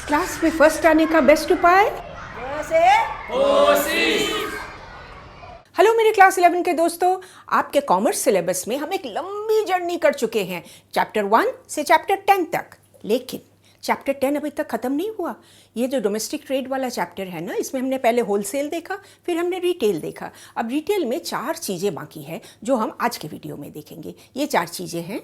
Class में first आने का बेस्ट उपाय हेलो मेरे क्लास 11 के दोस्तों, आपके कॉमर्स सिलेबस में हम एक लंबी जर्नी कर चुके हैं चैप्टर 1 से चैप्टर 10 तक। लेकिन चैप्टर 10 अभी तक ख़त्म नहीं हुआ। ये जो डोमेस्टिक ट्रेड वाला चैप्टर है ना, इसमें हमने पहले होलसेल देखा, फिर हमने रिटेल देखा। अब रिटेल में 4 चीज़ें बाकी हैं जो हम आज के वीडियो में देखेंगे। ये 4 चीज़ें हैं।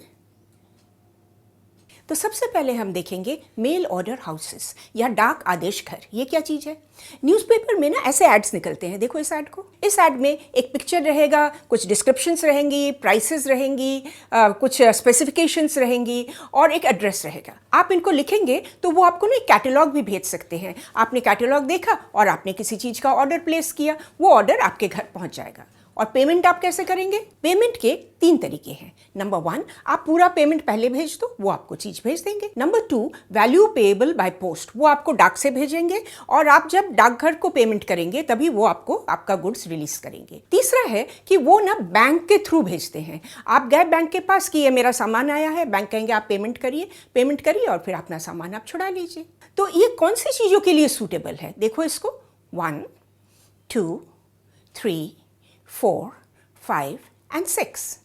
तो सबसे पहले हम देखेंगे मेल ऑर्डर हाउसेस या डाक आदेश घर। ये क्या चीज़ है? न्यूज़पेपर में ना ऐसे एड्स निकलते हैं। देखो इस ऐड को। इस ऐड में एक पिक्चर रहेगा, कुछ डिस्क्रिप्शंस रहेंगी, प्राइसेस रहेंगी, कुछ स्पेसिफिकेशंस रहेंगी और एक एड्रेस रहेगा। आप इनको लिखेंगे तो वो आपको ना एक कैटलॉग भी भेज सकते हैं। आपने कैटलॉग देखा और आपने किसी चीज़ का ऑर्डर प्लेस किया, वो ऑर्डर आपके घर पहुँच जाएगा। और पेमेंट आप कैसे करेंगे? पेमेंट के 3 तरीके हैं। नंबर 1, आप पूरा पेमेंट पहले भेज दो, वो आपको चीज़ भेज देंगे। Number 2, value payable by post, वो आपको डाक से भेजेंगे और आप जब डाकघर को पेमेंट करेंगे तभी वो आपको आपका गुड्स रिलीज करेंगे। तीसरा है कि वो ना बैंक के थ्रू भेजते हैं। आप गए बैंक के पास कि ये मेरा सामान आया है, बैंक कहेंगे आप पेमेंट करिए और फिर अपना सामान आप छुड़ा लीजिए। तो ये कौन सी चीज़ों के लिए सूटेबल है? देखो इसको, 1, 2, 3, 4, 5 and 6।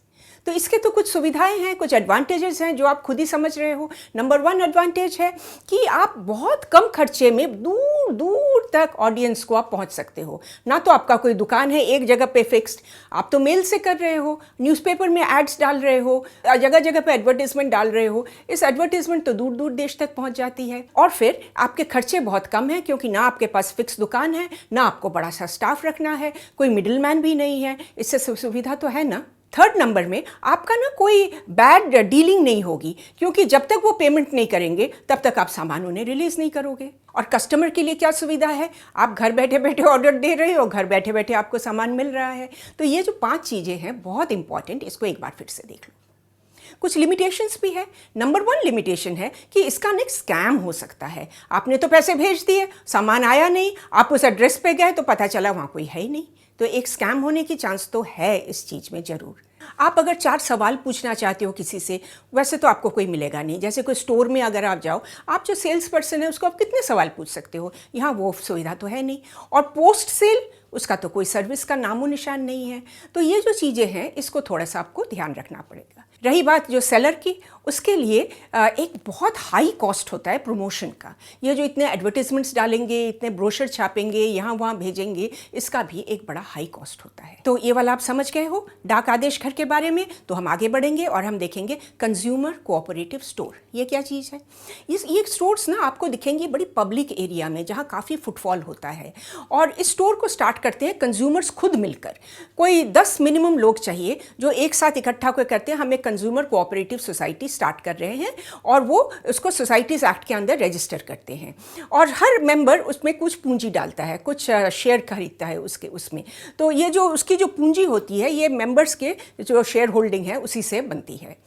तो इसके तो कुछ सुविधाएं हैं, कुछ एडवांटेजेस हैं जो आप खुद ही समझ रहे हो। नंबर 1 एडवांटेज है कि आप बहुत कम खर्चे में दूर दूर तक ऑडियंस को आप पहुंच सकते हो। ना तो आपका कोई दुकान है एक जगह पे फिक्स्ड, आप तो मेल से कर रहे हो, न्यूज़पेपर में एड्स डाल रहे हो, जगह जगह पे एडवर्टीजमेंट डाल रहे हो। इस एडवर्टीजमेंट तो दूर दूर देश तक पहुंच जाती है और फिर आपके खर्चे बहुत कम हैं क्योंकि ना आपके पास फिक्स दुकान है, ना आपको बड़ा सा स्टाफ रखना है, कोई मिडिल मैन भी नहीं है। इससे सुविधा तो है ना। 3rd नंबर में आपका ना कोई बैड डीलिंग नहीं होगी क्योंकि जब तक वो पेमेंट नहीं करेंगे तब तक आप सामान उन्हें रिलीज नहीं करोगे। और कस्टमर के लिए क्या सुविधा है? आप घर बैठे बैठे ऑर्डर दे रहे हो, घर बैठे बैठे आपको सामान मिल रहा है। तो ये जो 5 चीज़ें हैं बहुत इंपॉर्टेंट, इसको एक बार फिर से देख लो। कुछ लिमिटेशंस भी है। नंबर 1 लिमिटेशन है कि इसका नेक्स्ट स्कैम हो सकता है। आपने तो पैसे भेज दिए, सामान आया नहीं, आप उस एड्रेस पे गए तो पता चला वहाँ कोई है ही नहीं। तो एक स्कैम होने की चांस तो है इस चीज़ में ज़रूर। आप अगर 4 सवाल पूछना चाहते हो किसी से, वैसे तो आपको कोई मिलेगा नहीं। जैसे कोई स्टोर में अगर आप जाओ, आप जो सेल्स पर्सन है उसको आप कितने सवाल पूछ सकते हो? यहाँ वो सुविधा तो है नहीं। और पोस्ट सेल, उसका तो कोई सर्विस का नामो निशान नहीं है। तो ये जो चीज़ें हैं इसको थोड़ा सा आपको ध्यान रखना पड़ेगा। रही बात जो सेलर की, उसके लिए एक बहुत हाई कॉस्ट होता है प्रमोशन का। ये जो इतने एडवर्टीजमेंट्स डालेंगे, इतने ब्रोशर छापेंगे, यहाँ वहाँ भेजेंगे, इसका भी एक बड़ा हाई कॉस्ट होता है। तो ये वाला आप समझ गए हो डाक आदेश घर के बारे में। तो हम आगे बढ़ेंगे और हम देखेंगे कंज्यूमर कोऑपरेटिव स्टोर। ये क्या चीज़ है? ये स्टोर्स ना आपको दिखेंगे बड़ी पब्लिक एरिया में जहाँ काफ़ी फुटफॉल होता है। और इस स्टोर को स्टार्ट करते हैं कंज्यूमर्स खुद मिलकर। कोई 10 मिनिमम लोग चाहिए जो एक साथ इकट्ठा को करते हैं, हम एक कंज्यूमर कोऑपरेटिव सोसाइटी स्टार्ट कर रहे हैं और वो उसको सोसाइटीज़ एक्ट के अंदर रजिस्टर करते हैं। और हर मेंबर उसमें कुछ पूंजी डालता है, कुछ शेयर खरीदता है उसमें। तो ये जो उसकी जो पूंजी होती है, ये मेंबर्स के जो शेयर होल्डिंग है उसी से बनती है।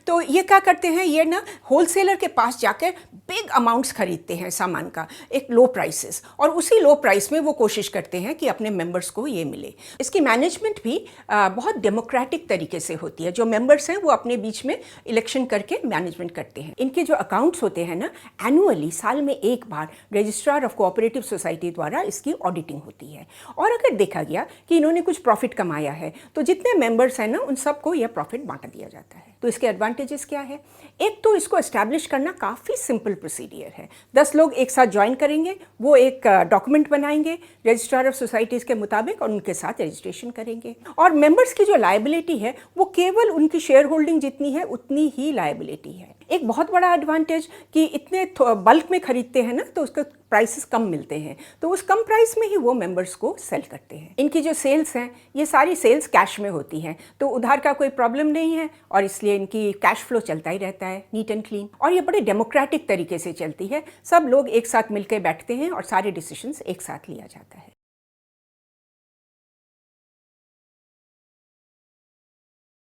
तो ये क्या करते हैं, ये ना होलसेलर के पास जाकर बिग अमाउंट्स खरीदते हैं सामान का, एक लो प्राइसेस, और उसी लो प्राइस में वो कोशिश करते हैं कि अपने मेंबर्स को ये मिले। इसकी मैनेजमेंट भी बहुत डेमोक्रेटिक तरीके से होती है। जो मेंबर्स हैं वो अपने बीच में इलेक्शन करके मैनेजमेंट करते हैं। इनके जो अकाउंट्स होते हैं ना, एनुअली साल में एक बार रजिस्ट्रार ऑफ कोऑपरेटिव सोसाइटी द्वारा इसकी ऑडिटिंग होती है। और अगर देखा गया कि इन्होंने कुछ प्रॉफिट कमाया है तो जितने मेंबर्स हैं ना उन सबको यह प्रॉफिट बांटा दिया जाता है। तो इसके एडवांटेजेस क्या है? एक तो इसको एस्टैब्लिश करना काफ़ी सिंपल प्रोसीडियर है। 10 लोग एक साथ ज्वाइन करेंगे, वो एक डॉक्यूमेंट बनाएंगे रजिस्ट्रार ऑफ सोसाइटीज़ के मुताबिक और उनके साथ रजिस्ट्रेशन करेंगे। और मेंबर्स की जो लायबिलिटी है वो केवल उनकी शेयर होल्डिंग जितनी है उतनी ही लायबिलिटी है। एक बहुत बड़ा एडवांटेज कि इतने बल्क में खरीदते हैं ना तो उसके प्राइसेस कम मिलते हैं, तो उस कम प्राइस में ही वो मेंबर्स को सेल करते हैं। इनकी जो सेल्स हैं ये सारी सेल्स कैश में होती हैं, तो उधार का कोई प्रॉब्लम नहीं है और इसलिए इनकी कैश फ्लो चलता ही रहता है नीट एंड क्लीन। और ये बड़े डेमोक्रेटिक तरीके से चलती है। सब लोग एक साथ मिलकर बैठते हैं और सारे डिसीजंस एक साथ लिया जाता है।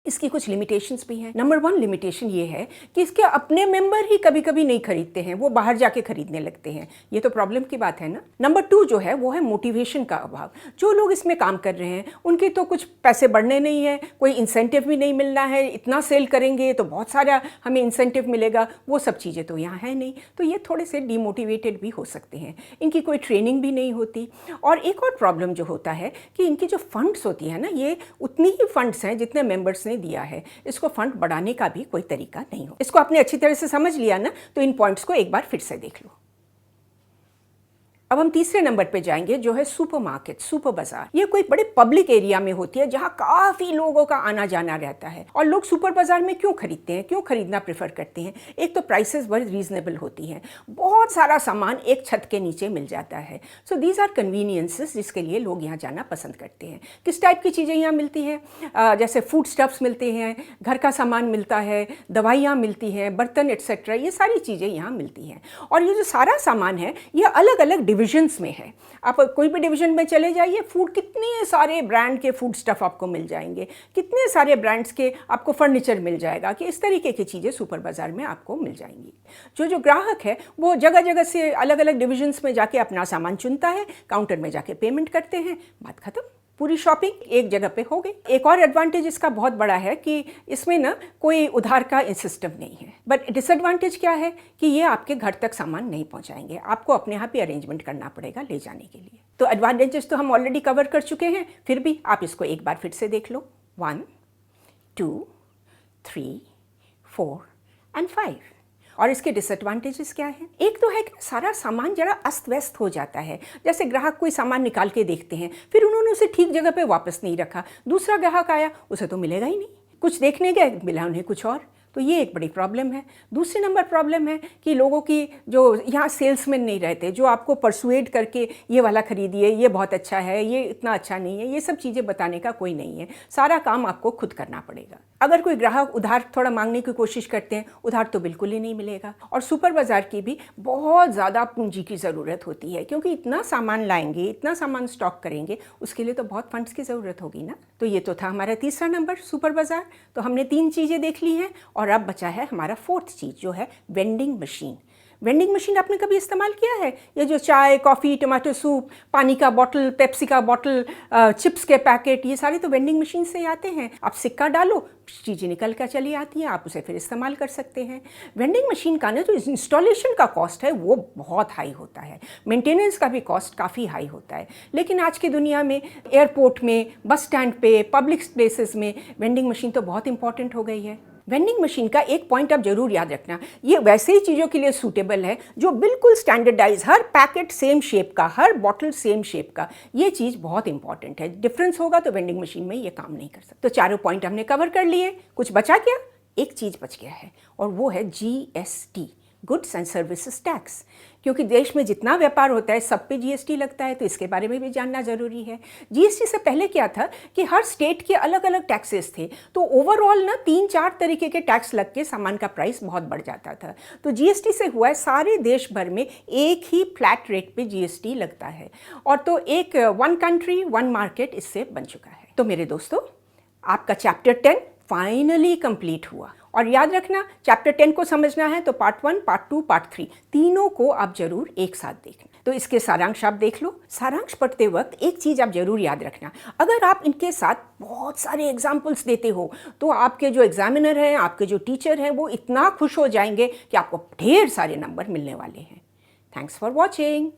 इसकी कुछ लिमिटेशंस भी हैं। नंबर 1 लिमिटेशन ये है कि इसके अपने मेंबर ही कभी कभी नहीं खरीदते हैं, वो बाहर जाके खरीदने लगते हैं। ये तो प्रॉब्लम की बात है ना। नंबर 2 जो है वो है मोटिवेशन का अभाव। जो लोग इसमें काम कर रहे हैं उनके तो कुछ पैसे बढ़ने नहीं है, कोई इंसेंटिव भी नहीं मिलना है, इतना सेल करेंगे तो बहुत सारा हमें इंसेंटिव मिलेगा, वो सब चीज़ें तो यहाँ है नहीं। तो ये थोड़े से डीमोटिवेटेड भी हो सकते हैं, इनकी कोई ट्रेनिंग भी नहीं होती। और एक और प्रॉब्लम जो होता है कि इनकी जो फंड्स होती है ना, ये उतनी ही फंड्स हैं जितने मेंबर्स ने दिया है, इसको फंड बढ़ाने का भी कोई तरीका नहीं हो। इसको आपने अच्छी तरह से समझ लिया ना, तो इन पॉइंट्स को एक बार फिर से देख लो। अब हम तीसरे नंबर पे जाएंगे जो है सुपरमार्केट, सुपर बाजार। ये कोई बड़े पब्लिक एरिया में होती है जहाँ काफ़ी लोगों का आना जाना रहता है। और लोग सुपर बाजार में क्यों खरीदते हैं, क्यों खरीदना प्रेफर करते हैं? एक तो प्राइसेस बड़ी रीजनेबल होती हैं, बहुत सारा सामान एक छत के नीचे मिल जाता है। सो दीज आर कन्वीनियंसेस जिसके लिए लोग यहाँ जाना पसंद करते हैं। किस टाइप की चीज़ें यहाँ मिलती हैं? जैसे फूड स्टफ्स मिलते हैं, घर का सामान मिलता है, दवाइयाँ मिलती हैं, बर्तन एट्सेट्रा, ये सारी चीज़ें यहाँ मिलती हैं। और ये जो सारा सामान है ये अलग अलग डिविजन्स में है। आप कोई भी डिवीजन में चले जाइए, फूड, कितने सारे ब्रांड के फूड स्टफ आपको मिल जाएंगे, कितने सारे ब्रांड्स के आपको फर्नीचर मिल जाएगा, कि इस तरीके की चीज़ें सुपर बाजार में आपको मिल जाएंगी। जो ग्राहक है वो जगह जगह से अलग अलग डिविजन्स में जाके अपना सामान चुनता है, काउंटर में जाके पेमेंट करते हैं, बात खत्म, पूरी शॉपिंग एक जगह पे हो गई। एक और एडवांटेज इसका बहुत बड़ा है कि इसमें ना कोई उधार का सिस्टम नहीं है। बट डिसएडवांटेज क्या है कि ये आपके घर तक सामान नहीं पहुंचाएंगे, आपको अपने यहाँ पे अरेंजमेंट करना पड़ेगा ले जाने के लिए। तो एडवांटेजेस तो हम ऑलरेडी कवर कर चुके हैं, फिर भी आप इसको एक बार फिर से देख लो। 1, 2, 3, 4 एंड 5। और इसके डिसएडवांटेजेस क्या हैं? एक तो है कि सारा सामान जरा अस्त व्यस्त हो जाता है। जैसे ग्राहक कोई सामान निकाल के देखते हैं, फिर उन्होंने उसे ठीक जगह पे वापस नहीं रखा, दूसरा ग्राहक आया, उसे तो मिलेगा ही नहीं। कुछ देखने गए, मिला उन्हें कुछ और। तो ये एक बड़ी प्रॉब्लम है। दूसरी नंबर प्रॉब्लम है कि लोगों की जो यहाँ सेल्समैन नहीं रहते, जो आपको परसुएड करके ये वाला खरीदिए, ये बहुत अच्छा है, ये इतना अच्छा नहीं है, ये सब चीज़ें बताने का कोई नहीं है। सारा काम आपको खुद करना पड़ेगा। अगर कोई ग्राहक उधार थोड़ा मांगने की कोशिश करते हैं, उधार तो बिल्कुल ही नहीं मिलेगा। और सुपर बाजार की भी बहुत ज़्यादा पूंजी की ज़रूरत होती है, क्योंकि इतना सामान लाएंगे, इतना सामान स्टॉक करेंगे, उसके लिए तो बहुत फंड्स की ज़रूरत होगी ना। तो ये तो था हमारा तीसरा नंबर, सुपर बाजार। तो हमने 3 चीज़ें देख ली हैं और अब बचा है हमारा 4th चीज़ जो है वेंडिंग मशीन। वेंडिंग मशीन आपने कभी इस्तेमाल किया है? ये जो चाय, कॉफ़ी, टमाटो सूप, पानी का बॉटल, पेप्सी का बॉटल, चिप्स के पैकेट, ये सारे तो वेंडिंग मशीन से ही आते हैं। आप सिक्का डालो, चीज़ें निकल कर चली आती हैं, आप उसे फिर इस्तेमाल कर सकते हैं। वेंडिंग मशीन का ना जो इंस्टॉलेशन का कॉस्ट है वो बहुत हाई होता है, मेंटेनेंस का भी कॉस्ट काफ़ी हाई होता है। लेकिन आज की दुनिया में एयरपोर्ट में, बस स्टैंड पे, पब्लिक प्लेसेस में वेंडिंग मशीन तो बहुत इंपॉर्टेंट हो गई है। वेंडिंग मशीन का एक पॉइंट आप जरूर याद रखना, ये वैसे ही चीज़ों के लिए सूटेबल है जो बिल्कुल स्टैंडर्डाइज, हर पैकेट सेम शेप का, हर बॉटल सेम शेप का। ये चीज़ बहुत इंपॉर्टेंट है। डिफरेंस होगा तो वेंडिंग मशीन में ये काम नहीं कर सकता। तो चारों पॉइंट हमने कवर कर लिए। कुछ बचा क्या? एक चीज़ बच गया है और वो है GST, goods and services tax. क्योंकि देश में जितना व्यापार होता है सब पे GST लगता है, तो इसके बारे में भी जानना ज़रूरी है। GST से पहले क्या था कि हर स्टेट के अलग अलग टैक्सेस थे, तो ओवरऑल ना 3-4 तरीके के टैक्स लग के सामान का प्राइस बहुत बढ़ जाता था। तो GST से हुआ है सारे देश भर में एक ही फ्लैट रेट पे GST लगता है, और तो एक 1 कंट्री 1 मार्केट इससे बन चुका है। तो मेरे दोस्तों, आपका चैप्टर 10 फाइनली कंप्लीट हुआ। और याद रखना, चैप्टर 10 को समझना है तो पार्ट 1, पार्ट 2, पार्ट 3 तीनों को आप जरूर एक साथ देखना। तो इसके सारांश आप देख लो। सारांश पढ़ते वक्त एक चीज़ आप जरूर याद रखना, अगर आप इनके साथ बहुत सारे एग्जाम्पल्स देते हो तो आपके जो एग्जामिनर हैं, आपके जो टीचर हैं, वो इतना खुश हो जाएंगे कि आपको ढेर सारे नंबर मिलने वाले हैं। Thanks for watching.